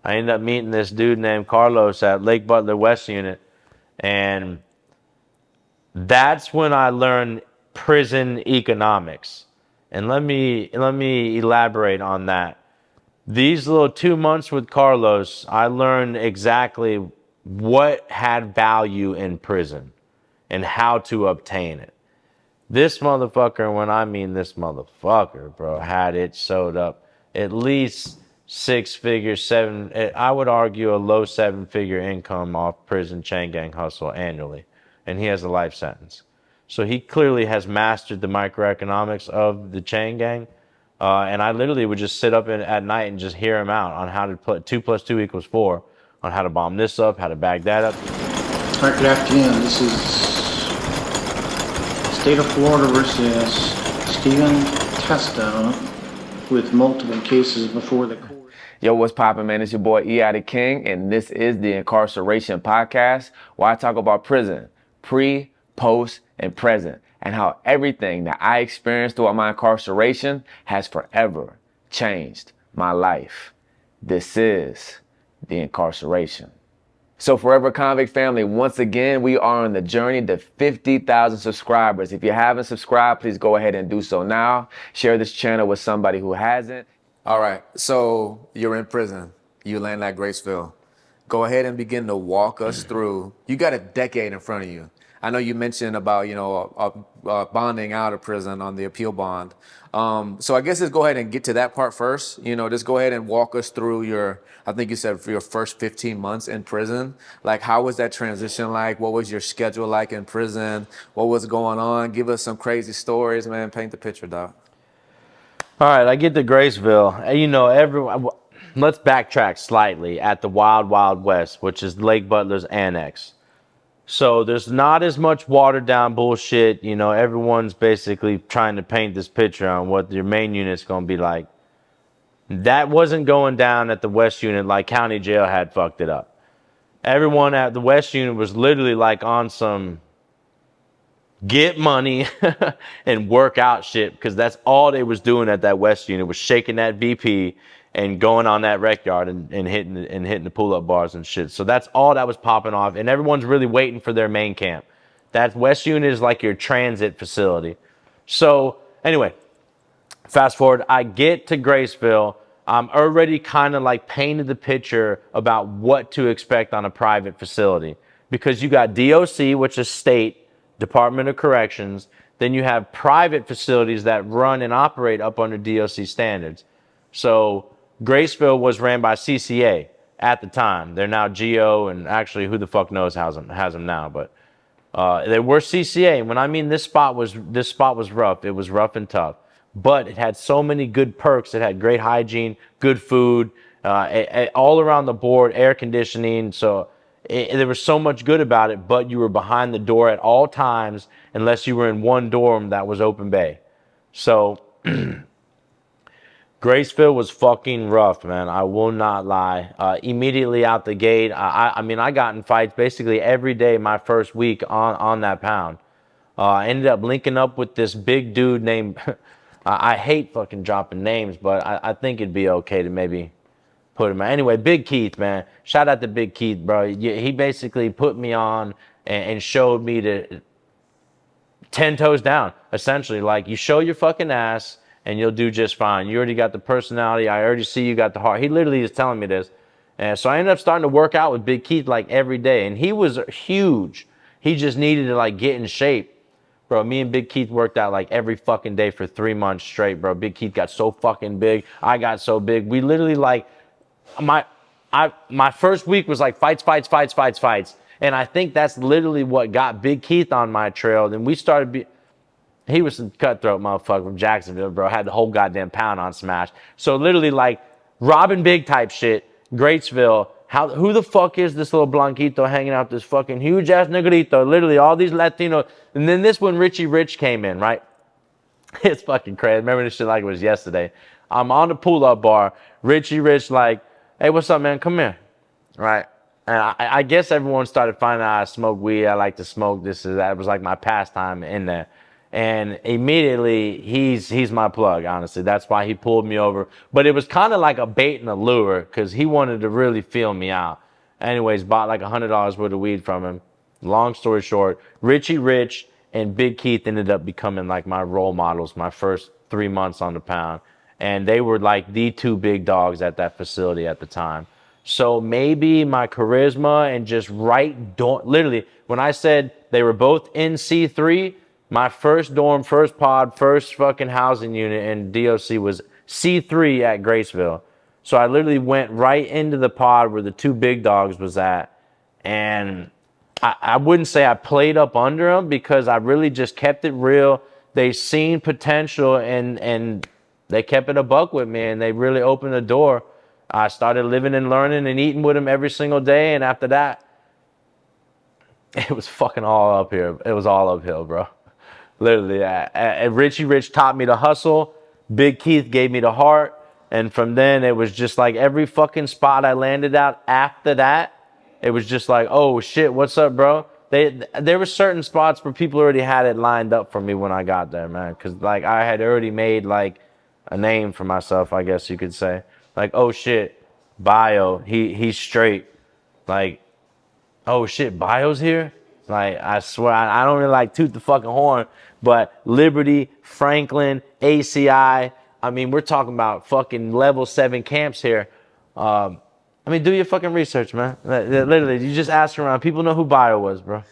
I ended up meeting this dude named Carlos at Lake Butler West Unit, and that's when I learned prison economics. And let me elaborate on that. These little 2 months with Carlos, I learned exactly what had value in prison and how to obtain it. This motherfucker, when I mean this motherfucker, bro, had it sewed up. At least six figures, I would argue a low seven-figure income off prison chain gang hustle annually. And he has a life sentence. So he clearly has mastered the microeconomics of the chain gang. And I literally would just sit up at night and just hear him out on how to put 2 plus 2 equals 4, on how to bomb this up, how to bag that up. All right, good afternoon. This is State of Florida versus Stephen Testa with multiple cases before the court. Yo, what's poppin', man? It's your boy E.I. the King, and this is the Incarceration Podcast, where I talk about prison, pre, post, and present, and how everything that I experienced throughout my incarceration has forever changed my life. This is the Incarceration. So Forever Convict family, once again, we are on the journey to 50,000 subscribers. If you haven't subscribed, please go ahead and do so now. Share this channel with somebody who hasn't. All right, so you're in prison. You land at Graceville. Go ahead and begin to walk us through. You got a decade in front of you. I know you mentioned about, bonding out of prison on the appeal bond. So I guess let's go ahead and get to that part first. Just go ahead and walk us through I think you said for your first 15 months in prison. Like, how was that transition like? What was your schedule like in prison? What was going on? Give us some crazy stories, man. Paint the picture, dog. All right, I get to Graceville. Everyone. Let's backtrack slightly at the Wild Wild West, which is Lake Butler's annex. So there's not as much watered down bullshit. Everyone's basically trying to paint this picture on what your main unit's going to be like. That wasn't going down at the West Unit like county jail had fucked it up. Everyone at the West Unit was literally like on some get money and work out shit, because that's all they was doing at that West Unit, was shaking that VP and going on that rec yard and hitting the pull-up bars and shit. So that's all that was popping off, and everyone's really waiting for their main camp. That West Unit is like your transit facility. So anyway, fast forward, I get to Graceville. I'm already kind of like painted the picture about what to expect on a private facility, because you got DOC, which is state, Department of Corrections. Then you have private facilities that run and operate up under DOC standards. So Graceville was ran by CCA at the time. They're now GO, and actually who the fuck knows has them now, but they were CCA. And when I mean this spot was rough, it was rough and tough, but it had so many good perks. It had great hygiene, good food, all around the board, air conditioning. So there was so much good about it, but you were behind the door at all times unless you were in one dorm that was open bay. So Graceville was fucking rough, man. I will not lie. Immediately out the gate, I got in fights basically every day my first week on that pound. I ended up linking up with this big dude named, I hate fucking dropping names, but I think it'd be okay to maybe put him. Anyway, Big Keith, man. Shout out to Big Keith, bro. He basically put me on and showed me to 10 toes down, essentially. Like, you show your fucking ass and you'll do just fine. You already got the personality. I already see you got the heart. He literally is telling me this. And so I ended up starting to work out with Big Keith like every day. And he was huge. He just needed to like get in shape. Bro, me and Big Keith worked out like every fucking day for 3 months straight, bro. Big Keith got so fucking big. I got so big. We literally like, my first week was like fights. And I think that's literally what got Big Keith on my trail. Then we started he was some cutthroat motherfucker from Jacksonville, bro. Had the whole goddamn pound on smash. So literally like Robin Big type shit, Graceville. Who the fuck is this little Blanquito hanging out this fucking huge ass negrito? Literally all these Latinos. And then this one, Richie Rich came in, right? It's fucking crazy. I remember this shit like it was yesterday. I'm on the pull-up bar. Richie Rich like, hey, what's up, man? Come here. Right? And I guess everyone started finding out I smoke weed. I like to smoke this and that. It was like my pastime in there. And immediately he's my plug, honestly. That's why he pulled me over. But it was kind of like a bait and a lure because he wanted to really feel me out. Anyways, bought like $100 worth of weed from him. Long story short, Richie Rich and Big Keith ended up becoming like my role models my first 3 months on the pound. And they were like the two big dogs at that facility at the time. So maybe my charisma and just literally, when I said they were both in C3, my first dorm, first pod, first fucking housing unit in DOC was C3 at Graceville. So I literally went right into the pod where the two big dogs was at. And I wouldn't say I played up under them because I really just kept it real. They seen potential and they kept it a buck with me and they really opened the door. I started living and learning and eating with them every single day. And after that, it was fucking all up here. It was all uphill, bro. Literally. Richie Rich taught me to hustle. Big Keith gave me the heart. And from then, it was just like every fucking spot I landed at after that, it was just like, oh shit, what's up, bro? There were certain spots where people already had it lined up for me when I got there, man. Because like I had already made like a name for myself, I guess you could say. Like, oh shit, Bio, he's straight. Like, oh shit, Bio's here? Like, I swear, I don't really like toot the fucking horn, but Liberty, Franklin, ACI, I mean, we're talking about fucking level 7 camps here. I mean, do your fucking research, man. Literally, you just ask around. People know who Bio was, bro.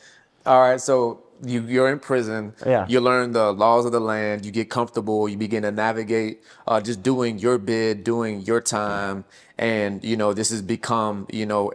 All right, so you're in prison. Yeah. You learn the laws of the land. You get comfortable. You begin to navigate, just doing your bid, doing your time, and this has become,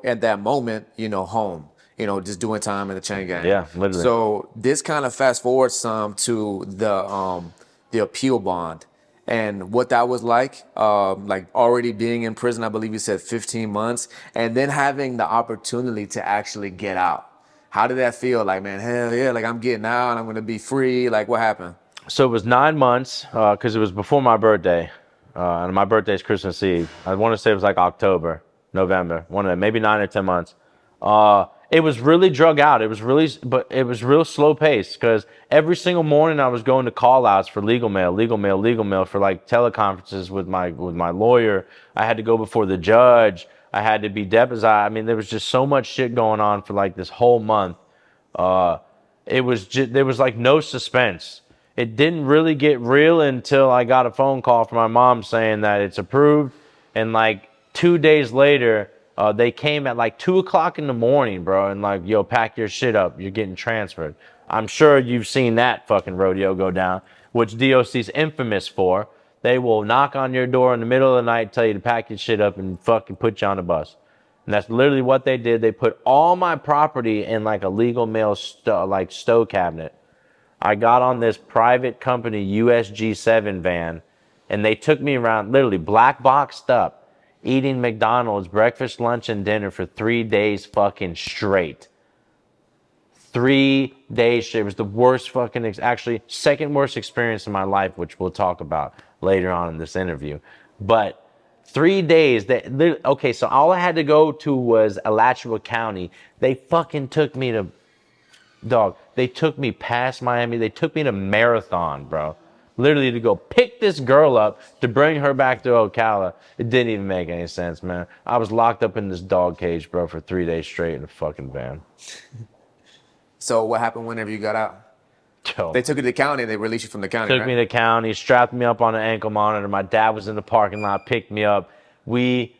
at that moment, home. Just doing time in the chain gang. Yeah, literally. So this kind of fast forwards some to the appeal bond. And what that was like already being in prison, I believe you said 15 months, and then having the opportunity to actually get out. How did that feel? Like, man, hell yeah, like I'm getting out and I'm going to be free. Like, what happened? So it was 9 months because it was before my birthday. And my birthday is Christmas Eve. I want to say it was like October, November, one of them, maybe 9 or 10 months. It was really drug out. But it was real slow paced because every single morning I was going to call outs for legal mail for like teleconferences with my lawyer. I had to go before the judge. I had to be deposited. I mean, there was just so much shit going on for like this whole month. There was like no suspense. It didn't really get real until I got a phone call from my mom saying that it's approved. And like 2 days later, they came at like 2 o'clock in the morning, bro. And like, yo, pack your shit up. You're getting transferred. I'm sure you've seen that fucking rodeo go down, which DOC's infamous for. They will knock on your door in the middle of the night, tell you to pack your shit up and fucking put you on a bus. And that's literally what they did. They put all my property in like a legal mail stow cabinet. I got on this private company USG7 van, and they took me around, literally black boxed up, eating McDonald's breakfast, lunch, and dinner for 3 days fucking straight. 3 days straight. It was the worst fucking, actually, second worst experience in my life, which we'll talk about later on in this interview. But 3 days, okay, so all I had to go to was Alachua County. They fucking took me to, they took me past Miami. They took me to Marathon, bro. Literally to go pick this girl up to bring her back to Ocala. It didn't even make any sense, man. I was locked up in this dog cage, bro, for 3 days straight in a fucking van. So what happened whenever you got out? Yo. They took you to the county. They released you from the county, Took right? me to county, strapped me up on an ankle monitor. My dad was in the parking lot, picked me up. We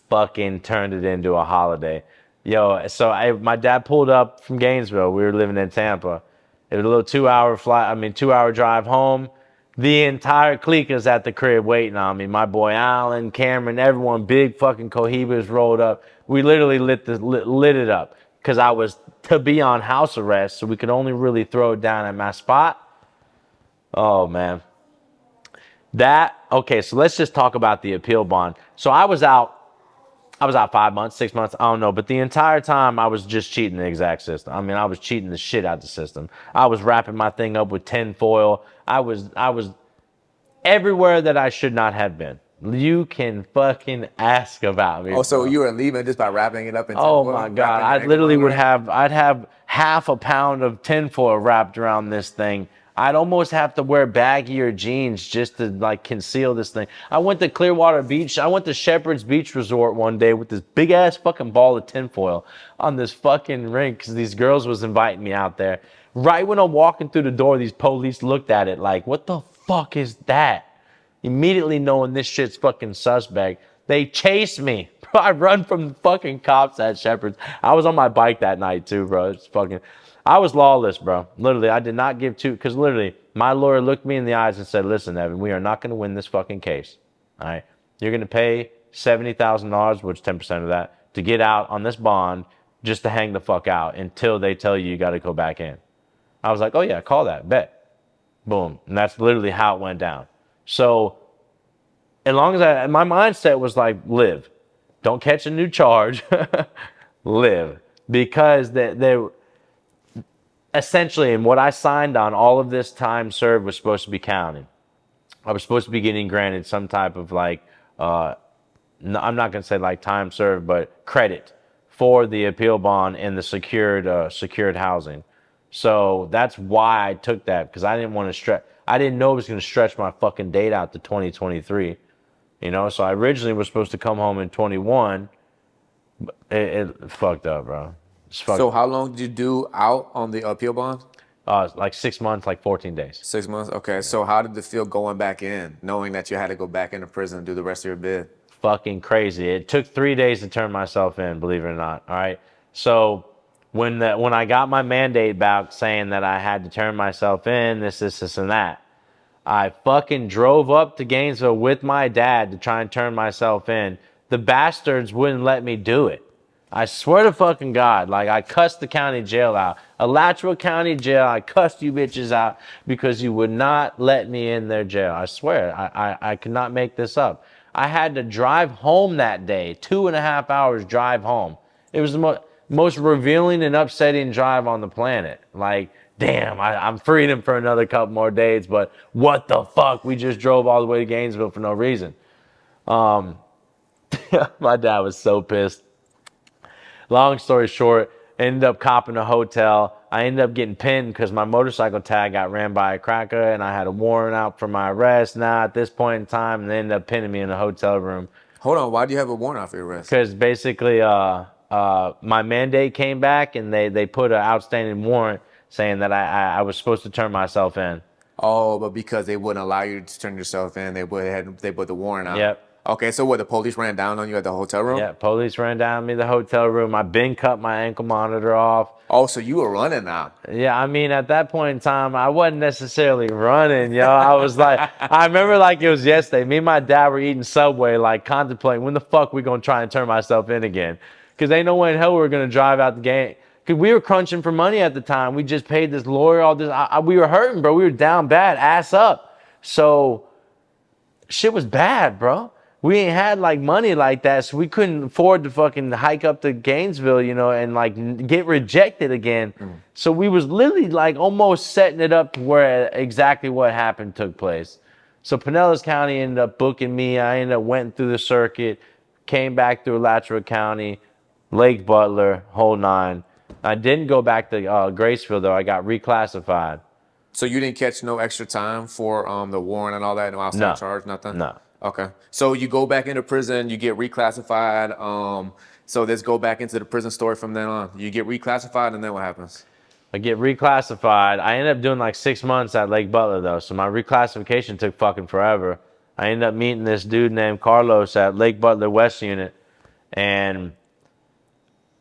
fucking turned it into a holiday. Yo, so my dad pulled up from Gainesville. We were living in Tampa. It was a little 2-hour drive home. The entire clique is at the crib waiting on me. My boy Alan, Cameron, everyone, big fucking cohibas rolled up. We literally lit it up because I was to be on house arrest, so we could only really throw it down at my spot. Oh, man. Okay, so let's just talk about the appeal bond. So I was out 5 months, 6 months, I don't know. But the entire time I was just cheating the exact system. I mean, I was cheating the shit out the system. I was wrapping my thing up with tin foil. I was everywhere that I should not have been. You can fucking ask about me. Oh, so bro. you were leaving just by wrapping it up in Oh tinfoil? my God. I literally I'd have half a pound of tinfoil wrapped around this thing. I'd almost have to wear baggier jeans just to like conceal this thing. I went to Clearwater Beach. I went to Shepherd's Beach Resort one day with this big ass fucking ball of tinfoil on this fucking rink because these girls was inviting me out there. Right when I'm walking through the door, these police looked at it like, what the fuck is that? Immediately knowing this shit's fucking suspect. They chased me. Bro, I run from the fucking cops at Shepherd's. I was on my bike that night too, bro. It's fucking... I was lawless, bro. Literally, I did not give two, because literally, my lawyer looked me in the eyes and said, listen, Evan, we are not going to win this fucking case. All right? You're going to pay $70,000, which 10% of that, to get out on this bond just to hang the fuck out until they tell you got to go back in. I was like, oh yeah, call that, bet. Boom. And that's literally how it went down. So, as long as my mindset was like, live. Don't catch a new charge. Live. Because they essentially, and what I signed on, all of this time served was supposed to be counted. I was supposed to be getting granted some type of like, I'm not going to say like time served, but credit for the appeal bond and the secured housing. So that's why I took that, because I didn't want to stretch. I didn't know it was going to stretch my fucking date out to 2023. You know, so I originally was supposed to come home in 21. But it fucked up, bro. So how long did you do out on the appeal bond? Like 6 months, like 14 days. 6 months. Okay. So how did it feel going back in, knowing that you had to go back into prison and do the rest of your bid? Fucking crazy. It took 3 days to turn myself in, believe it or not. All right. So when I got my mandate back saying that I had to turn myself in, this, and that, I fucking drove up to Gainesville with my dad to try and turn myself in. The bastards wouldn't let me do it. I swear to fucking God, like I cussed the county jail out. Alachua County Jail, I cussed you bitches out because you would not let me in their jail. I swear, I could not make this up. I had to drive home that day, 2.5 hours drive home. It was the most revealing and upsetting drive on the planet. Like, damn, I'm freedom for another couple more days, but what the fuck? We just drove all the way to Gainesville for no reason. My dad was so pissed. Long story short, ended up copping a hotel. I ended up getting pinned because my motorcycle tag got ran by a cracker and I had a warrant out for my arrest now at this point in time, and they ended up pinning me in a hotel room. Hold on. Why do you have a warrant out for your arrest? Because basically my mandate came back and they put an outstanding warrant saying that I was supposed to turn myself in. Oh, but because they wouldn't allow you to turn yourself in, they put the warrant out. Yep. Okay, so what, the police ran down on you at the hotel room? Yeah, police ran down on me the hotel room. I been cut my ankle monitor off. Oh, so you were running now. Yeah, I mean, at that point in time, I wasn't necessarily running, yo. I was like, I remember like it was yesterday. Me and my dad were eating Subway, like contemplating when the fuck we gonna try and turn myself in again. Because ain't no way in hell we were gonna drive out the game. Because we were crunching for money at the time. We just paid this lawyer all this. We were hurting, bro. We were down bad, ass up. So shit was bad, bro. We ain't had like money like that, so we couldn't afford to fucking hike up to Gainesville, you know, and like get rejected again. So we was literally like almost setting it up to where exactly what happened took place. So Pinellas County ended up booking me. I ended up went through the circuit, came back through Alachua County, Lake Butler, whole nine. I didn't go back to Graceville though. I got reclassified. So you didn't catch no extra time for the warrant and all that, no outside charge, nothing? No. Okay. So you go back into prison, you get reclassified. So let's go back into the prison story from then on. You get reclassified, and then what happens? I get reclassified. I ended up doing like 6 months at Lake Butler though, so my reclassification took fucking forever. I ended up meeting this dude named Carlos at Lake Butler West Unit, and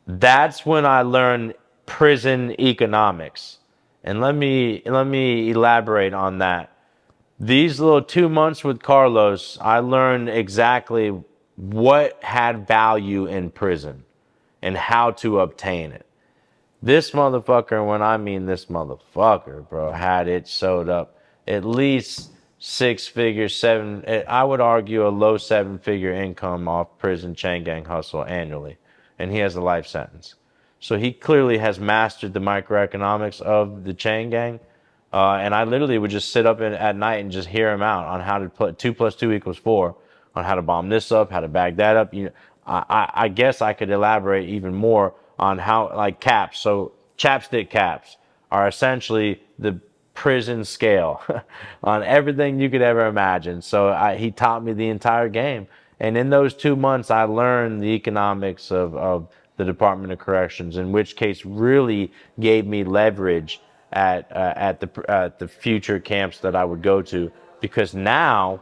that's when I learned prison economics. And let me elaborate on that. These little 2 months with Carlos, I learned exactly what had value in prison and how to obtain it. This motherfucker, when I mean this motherfucker, bro, had it sewed up. At least 6 figures, I would argue a low 7-figure income off prison chain gang hustle annually. And he has a life sentence. So he clearly has mastered the microeconomics of the chain gang. And I literally would just sit up at night and just hear him out on how to put 2 + 2 = 4, on how to bomb this up, how to bag that up. You know, I guess I could elaborate even more on how, like caps. So chapstick caps are essentially the prison scale on everything you could ever imagine. So he taught me the entire game. And in those 2 months, I learned the economics of the Department of Corrections, in which case really gave me leverage at the future camps that I would go to, because now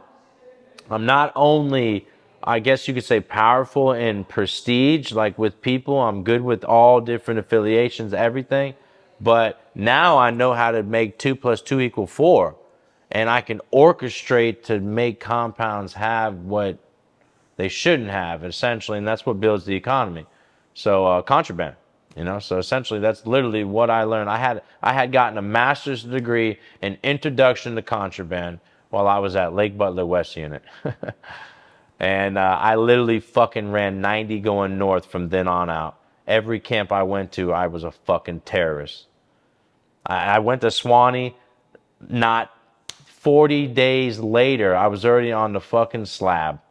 I'm not only, I guess you could say, powerful in prestige, like with people. I'm good with all different affiliations, everything. But now I know how to make 2 + 2 = 4. And I can orchestrate to make compounds have what they shouldn't have, essentially. And that's what builds the economy. So contraband, so essentially that's literally what I learned. I had gotten a master's degree in introduction to contraband while I was at Lake Butler West Unit. And I literally fucking ran 90 going north from then on out. Every camp I went to, I was a fucking terrorist. I went to Swanee, not 40 days later, I was already on the fucking slab.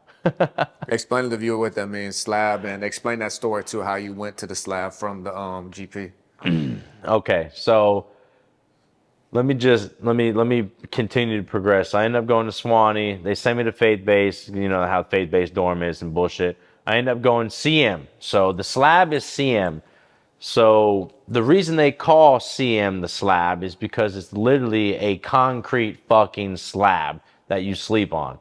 Explain to the viewer what that means, slab, and explain that story too, how you went to the slab from the GP. Okay, so let me continue to progress. I ended up going to Swanee. They sent me to Faith Base, how Faith Base dorm is and bullshit. I ended up going CM. So the slab is CM. So the reason they call CM the slab is because it's literally a concrete fucking slab that you sleep on.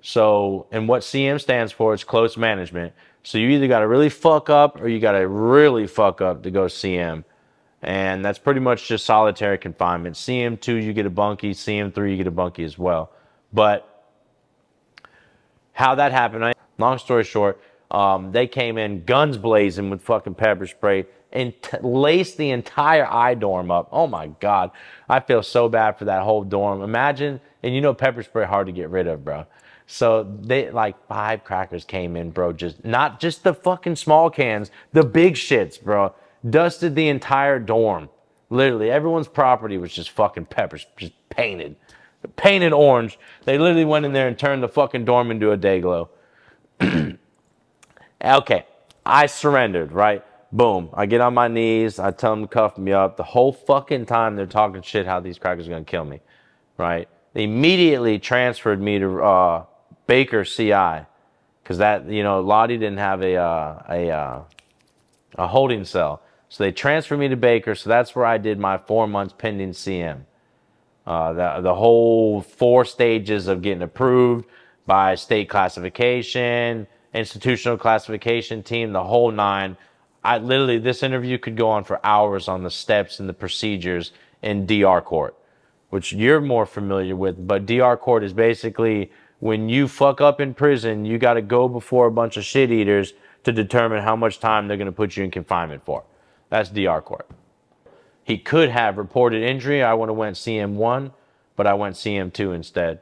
So, and what CM stands for is close management. So you either got to really fuck up or you got to really fuck up to go CM. And that's pretty much just solitary confinement. CM2, you get a bunkie. CM3, you get a bunkie as well. But how that happened, long story short, they came in guns blazing with fucking pepper spray and laced the entire I dorm up. Oh my God. I feel so bad for that whole dorm. Imagine, and pepper spray hard to get rid of, bro. So they, like 5 crackers came in, bro. Not just the fucking small cans, the big shits, bro. Dusted the entire dorm. Literally, everyone's property was just fucking peppers, just painted orange. They literally went in there and turned the fucking dorm into a day glow. Okay, I surrendered, right? Boom. I get on my knees. I tell them to cuff me up. The whole fucking time they're talking shit how these crackers are going to kill me, right? They immediately transferred me to Baker CI, because that, Lottie didn't have a holding cell. So they transferred me to Baker. So that's where I did my 4 months pending CM. The whole 4 stages of getting approved by state classification, institutional classification team, the whole 9. This interview could go on for hours on the steps and the procedures in DR court, which you're more familiar with. But DR court is basically when you fuck up in prison, you got to go before a bunch of shit eaters to determine how much time they're going to put you in confinement for. That's DR court. He could have reported injury. I would have went CM1, but I went CM2 instead.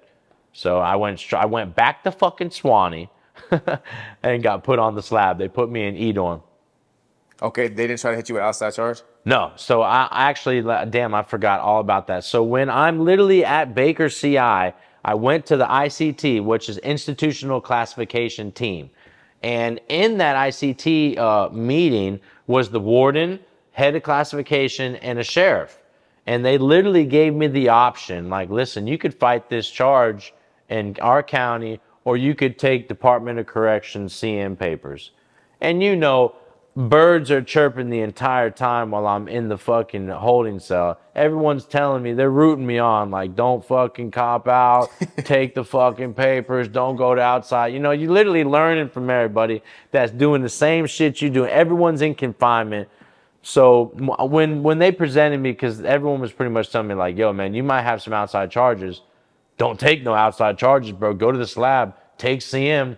So I went back to fucking Swanee and got put on the slab. They put me in E-dorm. Okay, they didn't try to hit you with outside charge? No. So I actually, damn, I forgot all about that. So when I'm literally at Baker CI, I went to the ICT, which is Institutional Classification Team. And in that ICT meeting was the warden, head of classification, and a sheriff. And they literally gave me the option, like, listen, you could fight this charge in our county, or you could take Department of Corrections CM papers. And birds are chirping the entire time while I'm in the fucking holding cell. Everyone's telling me, they're rooting me on, like, don't fucking cop out, take the fucking papers, don't go to outside. You literally learning from everybody that's doing the same shit you do. Everyone's in confinement. So when they presented me, because everyone was pretty much telling me, like, yo, man, you might have some outside charges. Don't take no outside charges, bro. Go to the slab, take CM.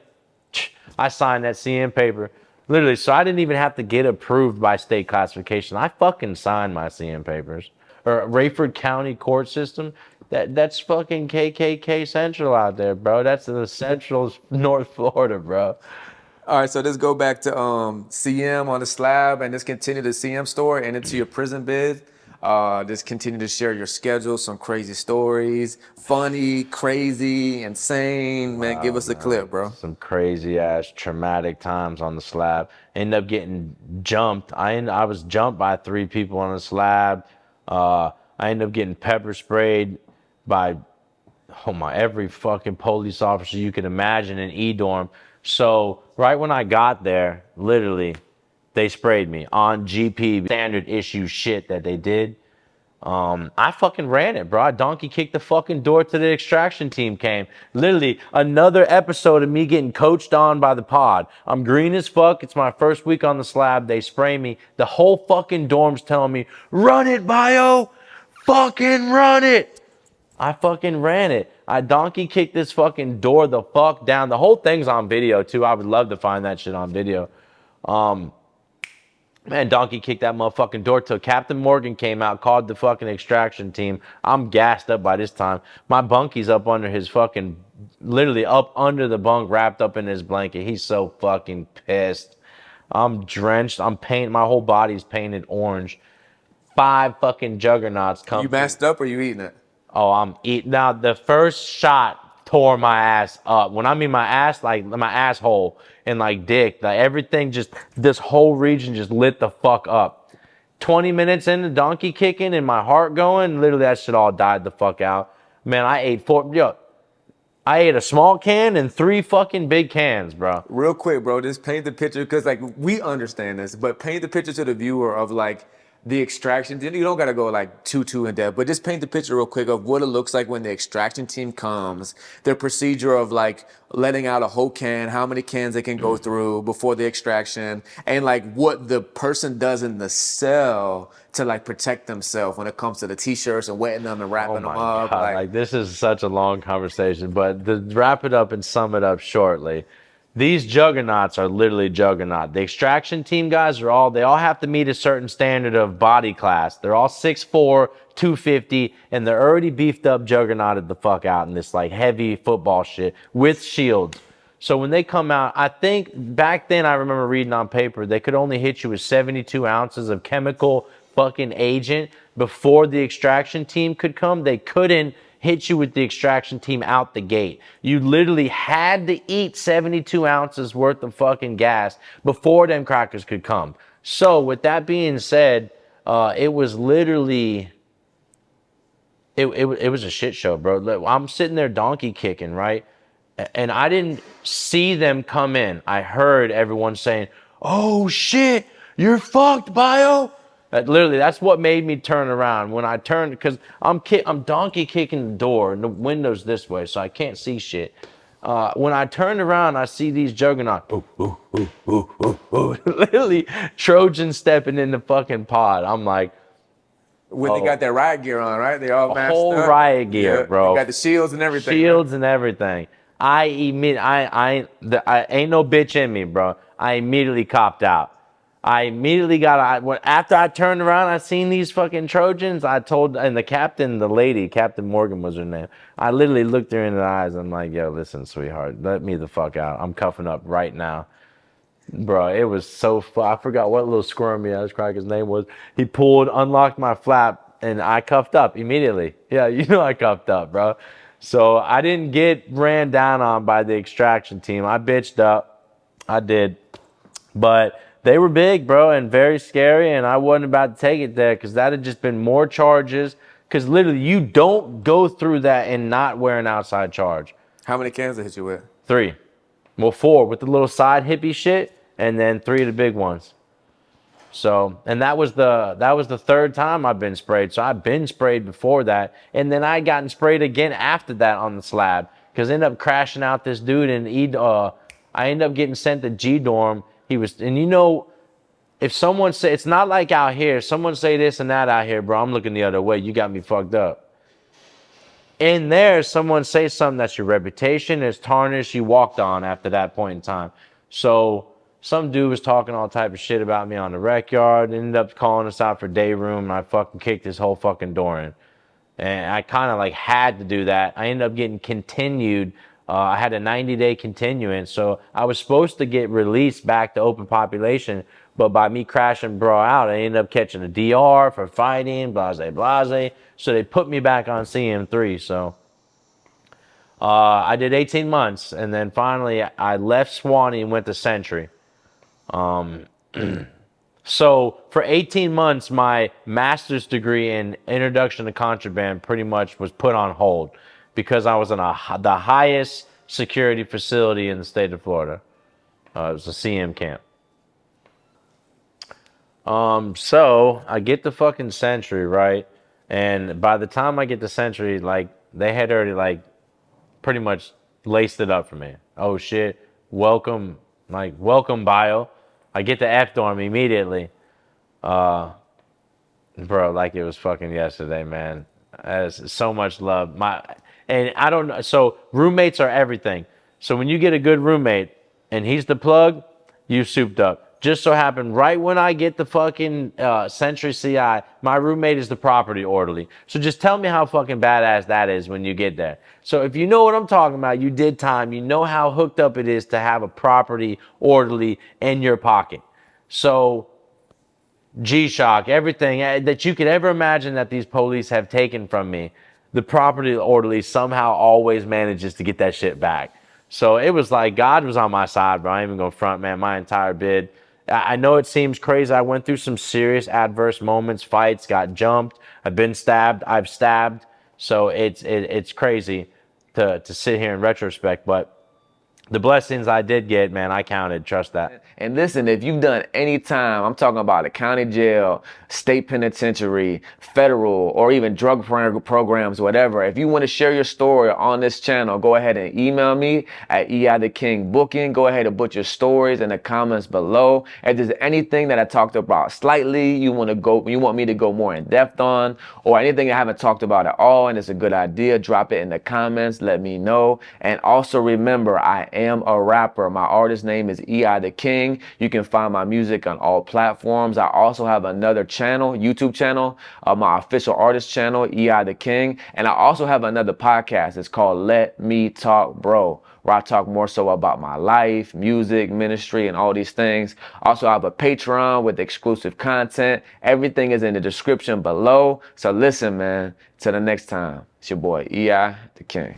I signed that CM paper. Literally, so I didn't even have to get approved by state classification. I fucking signed my CM papers. Or Rayford County court system, that's fucking KKK Central out there, bro. That's in the central North Florida, bro. All right, so let's go back to CM on the slab, and let's continue the CM story and into your prison bid. Just continue to share your schedule, some crazy stories, funny, crazy, insane. Man, give us a clip, bro. Some crazy ass traumatic times on the slab. Ended up getting jumped. I was jumped by 3 people on the slab. I ended up getting pepper sprayed by every fucking police officer you can imagine in E-dorm. So right when I got there, literally, they sprayed me on GP standard issue shit that they did. I fucking ran it, bro. I donkey kicked the fucking door to the extraction team came. Literally, another episode of me getting coached on by the pod. I'm green as fuck. It's my first week on the slab. They spray me. The whole fucking dorm's telling me, run it, bio. Fucking run it. I fucking ran it. I donkey kicked this fucking door the fuck down. The whole thing's on video, too. I would love to find that shit on video. Man, donkey kicked that motherfucking door till Captain Morgan came out, called the fucking extraction team. I'm gassed up by this time. My bunky's up under his fucking, literally up under the bunk, wrapped up in his blanket. He's so fucking pissed. I'm drenched. I'm painted. My whole body's painted orange. 5 fucking juggernauts come. You masked up or you eating it? Oh, I'm eating. Now, the first shot tore my ass up. When I mean my ass, like my asshole and like dick, like everything just, this whole region just lit the fuck up. 20 minutes into donkey kicking and my heart going, literally that shit all died the fuck out. Man, I ate a small can and 3 fucking big cans, bro. Real quick, bro, just paint the picture, because like we understand this, but paint the picture to the viewer of like the extraction. You don't gotta go like too in depth, but just paint the picture real quick of what it looks like when the extraction team comes, their procedure of like letting out a whole can, how many cans they can go through before the extraction, and like what the person does in the cell to like protect themselves when it comes to the t-shirts and wetting them and wrapping them up. God, like this is such a long conversation, but to wrap it up and sum it up shortly, these juggernauts are literally juggernaut. The extraction team guys they all have to meet a certain standard of body class. They're all 6'4", 250, and they're already beefed up juggernauted the fuck out in this like heavy football shit with shields. So when they come out, I think back then I remember reading on paper, they could only hit you with 72 ounces of chemical fucking agent before the extraction team could come. They couldn't hit you with the extraction team out the gate. You literally had to eat 72 ounces worth of fucking gas before them crackers could come. So with that being said, it was literally, it was a shit show, bro. I'm sitting there donkey kicking, right? And I didn't see them come in. I heard everyone saying, oh shit, you're fucked, bio. Literally, that's what made me turn around. When I turned, because I'm donkey kicking the door, and the window's this way, so I can't see shit. When I turned around, I see these juggernauts. Literally, Trojan stepping in the fucking pod. I'm like, When they got their riot gear on, right? They all masked whole up. riot gear, bro. They got the shields and everything. Shields and everything. I ain't no bitch in me, bro. I immediately copped out. I immediately after I turned around, I seen these fucking Trojans. And the captain, the lady, Captain Morgan was her name. I literally looked her in the eyes. I'm like, yo, listen, sweetheart, let me the fuck out. I'm cuffing up right now. Bro, it was so fun. I forgot what little squirmy ass cracker's name was. He unlocked my flap, and I cuffed up immediately. Yeah, you know I cuffed up, bro. So I didn't get ran down on by the extraction team. I bitched up. I did. But they were big, bro, and very scary, and I wasn't about to take it there because that had just been more charges. Because literally, you don't go through that and not wear an outside charge. How many cans they hit you with? 3. Well, 4 with the little side hippie shit, and then 3 of the big ones. So, and that was the 3rd time I've been sprayed. So I've been sprayed before that, and then I gotten sprayed again after that on the slab because I ended up crashing out this dude, and I ended up getting sent to G dorm. And you know, if someone say, it's not like out here, someone say this and that out here, bro, I'm looking the other way. You got me fucked up. In there, someone say something that's your reputation is tarnished, you walked on after that point in time. So some dude was talking all type of shit about me on the rec yard, ended up calling us out for day room, and I fucking kicked his whole fucking door in. And I kind of like had to do that. I ended up getting continued. I had a 90-day continuance, so I was supposed to get released back to open population, but by me crashing bro out, I ended up catching a DR for fighting, blase. So they put me back on CM3. So I did 18 months, and then finally I left Swanee and went to Sentry. So for 18 months, my master's degree in introduction to contraband pretty much was put on hold because I was in the highest security facility in the state of Florida. It was a CM camp. So I get the fucking Century, right? And by the time I get the Century, like they had already like pretty much laced it up for me. Oh shit, welcome, welcome bio. I get the F dorm immediately. Bro, like it was fucking yesterday, man. There's so much love. And I don't know. So roommates are everything. So when you get a good roommate and he's the plug, you souped up. Just so happened right when I get the fucking Century CI, my roommate is the property orderly. So just tell me how fucking badass that is when you get there. So if you know what I'm talking about, you did time. You know how hooked up it is to have a property orderly in your pocket. So G-Shock, everything that you could ever imagine that these police have taken from me, the property orderly somehow always manages to get that shit back. So it was like God was on my side, bro. I ain't even gonna front, man. My entire bid. I know it seems crazy. I went through some serious adverse moments, fights, got jumped. I've been stabbed. I've stabbed. So it's crazy to sit here in retrospect, but the blessings I did get, man, I counted. Trust that. And listen, if you've done any time, I'm talking about a county jail, state penitentiary, federal, or even drug programs, whatever. If you want to share your story on this channel, go ahead and email me at eithekingbooking. Go ahead and put your stories in the comments below. If there's anything that I talked about slightly, you want me to go more in depth on, or anything I haven't talked about at all, and it's a good idea, drop it in the comments. Let me know. And also remember, I am a rapper. My artist name is E.I. the King. You can find my music on all platforms. I also have another channel, YouTube channel, my official artist channel, E.I. the King. And I also have another podcast. It's called Let Me Talk Bro, where I talk more so about my life, music, ministry, and all these things. Also, I have a Patreon with exclusive content. Everything is in the description below. So listen, man, till the next time, it's your boy, E.I. the King.